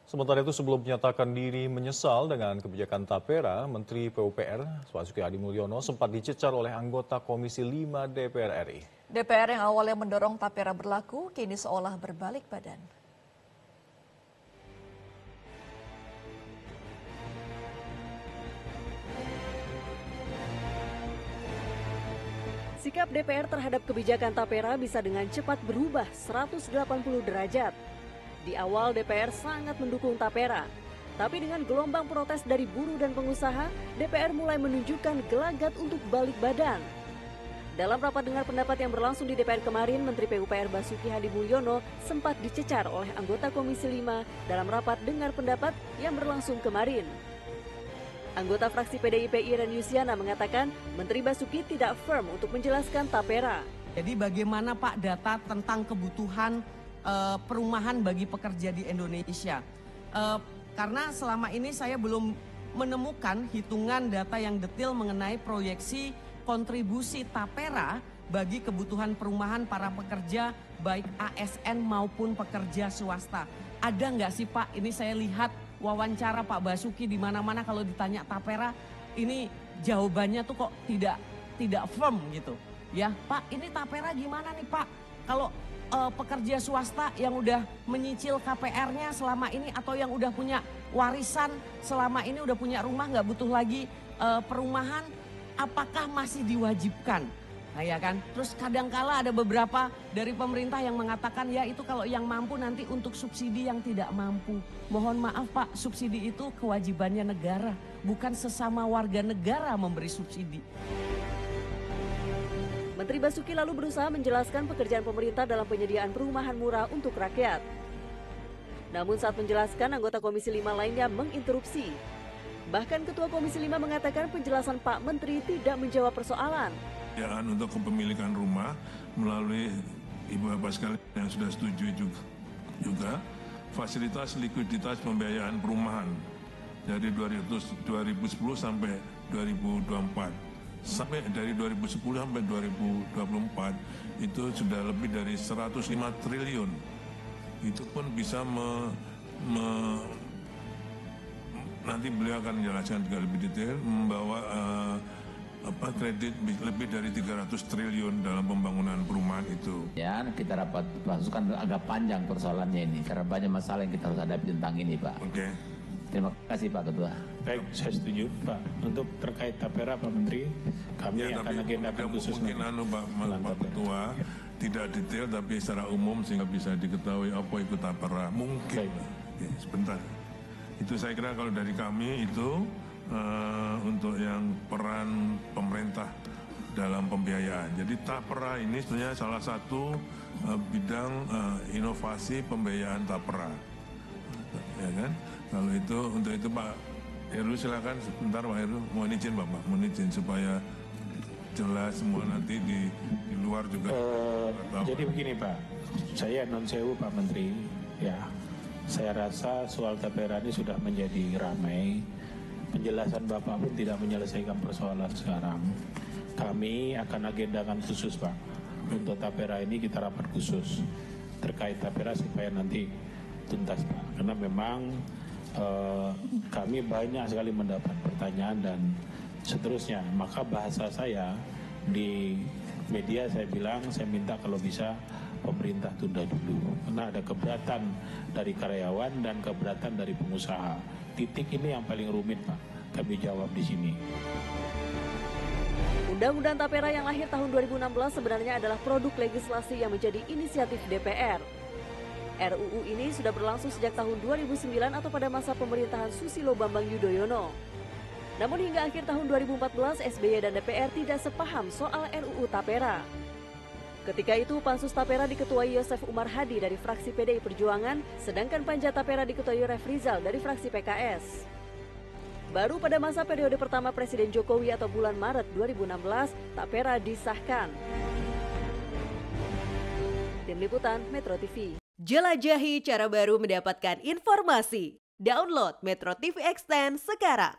Sementara itu sebelum menyatakan diri menyesal dengan kebijakan Tapera, Menteri PUPR Basuki Hadi Mulyono sempat dicecar oleh anggota Komisi 5 DPR RI. DPR yang awalnya mendorong Tapera berlaku, kini seolah berbalik badan. Sikap DPR terhadap kebijakan Tapera bisa dengan cepat berubah 180 derajat. Di awal DPR sangat mendukung Tapera, tapi dengan gelombang protes dari buruh dan pengusaha, DPR mulai menunjukkan gelagat untuk balik badan. Dalam rapat dengar pendapat yang berlangsung di DPR kemarin, Menteri PUPR Basuki Hadi Mulyono sempat dicecar oleh anggota Komisi 5 dalam rapat dengar pendapat yang berlangsung kemarin. Anggota fraksi PDIP Iren Yusiana mengatakan Menteri Basuki tidak firm untuk menjelaskan Tapera. Jadi bagaimana Pak data tentang kebutuhan perumahan bagi pekerja di Indonesia? Karena selama ini saya belum menemukan hitungan data yang detail mengenai proyeksi kontribusi Tapera bagi kebutuhan perumahan para pekerja baik ASN maupun pekerja swasta. Ada nggak sih Pak? Ini saya lihat wawancara Pak Basuki di mana-mana kalau ditanya Tapera, ini jawabannya tuh kok tidak firm gitu. Ya Pak, ini Tapera gimana nih Pak? Kalau pekerja swasta yang udah menyicil KPR-nya selama ini atau yang udah punya warisan selama ini, udah punya rumah, nggak butuh lagi perumahan, apakah masih diwajibkan? Nah ya kan, terus kadangkala ada beberapa dari pemerintah yang mengatakan ya itu kalau yang mampu nanti untuk subsidi yang tidak mampu. Mohon maaf Pak, subsidi itu kewajibannya negara, bukan sesama warga negara memberi subsidi. Menteri Basuki lalu berusaha menjelaskan pekerjaan pemerintah dalam penyediaan perumahan murah untuk rakyat. Namun saat menjelaskan, anggota Komisi 5 lainnya menginterupsi. Bahkan Ketua Komisi 5 mengatakan penjelasan Pak Menteri tidak menjawab persoalan. Untuk kepemilikan rumah melalui Ibu Bapak sekalian yang sudah setuju juga fasilitas likuiditas pembiayaan perumahan dari 2010 sampai 2024. Sampai dari 2010 sampai 2024 itu sudah lebih dari 105 triliun. Itu pun bisa nanti beliau akan menjelaskan juga lebih detail, membawa kredit lebih dari 300 triliun dalam pembangunan perumahan itu. Ya, kita dapat masukan agak panjang persoalannya ini karena banyak masalah yang kita harus hadapi tentang ini, Pak. Oke. Terima kasih Pak Ketua. Baik, saya setuju Pak. Untuk terkait Tapera Pak Menteri, kami akan agendakan khusus. Mungkin Pak Ketua tidak detail tapi secara umum sehingga bisa diketahui apa itu Tapera. Mungkin. Ya, sebentar. Itu saya kira kalau dari kami itu untuk yang peran pemerintah dalam pembiayaan. Jadi Tapera ini sebenarnya salah satu bidang inovasi pembiayaan Tapera. Ya kan? Kalau itu untuk itu Pak Heru silakan sebentar Pak Heru, mohon izin Bapak, mohon izin supaya jelas semua nanti di luar juga. Jadi begini Pak, saya non sewu Pak Menteri, ya saya rasa soal Tapera ini sudah menjadi ramai. Penjelasan Bapak pun tidak menyelesaikan persoalan sekarang. Kami akan agendakan khusus Pak. Untuk Tapera ini kita rapat khusus terkait Tapera supaya nanti tuntas Pak. Karena memang kami banyak sekali mendapat pertanyaan dan seterusnya. Maka bahasa saya di media saya bilang, saya minta kalau bisa pemerintah tunda dulu. Karena ada keberatan dari karyawan dan keberatan dari pengusaha. Titik ini yang paling rumit Pak. Kami jawab di sini. Undang-Undang Tapera yang lahir tahun 2016 sebenarnya adalah produk legislasi yang menjadi inisiatif DPR. RUU ini sudah berlangsung sejak tahun 2009 atau pada masa pemerintahan Susilo Bambang Yudhoyono. Namun hingga akhir tahun 2014, SBY dan DPR tidak sepaham soal RUU Tapera. Ketika itu, Pansus Tapera diketuai Yosef Umar Hadi dari fraksi PDI Perjuangan, sedangkan Panja Tapera diketuai Refrizal dari fraksi PKS. Baru pada masa periode pertama Presiden Jokowi atau bulan Maret 2016, Tapera disahkan. Tim Liputan Metro TV. Jelajahi cara baru mendapatkan informasi. Download Metro TV Extend sekarang.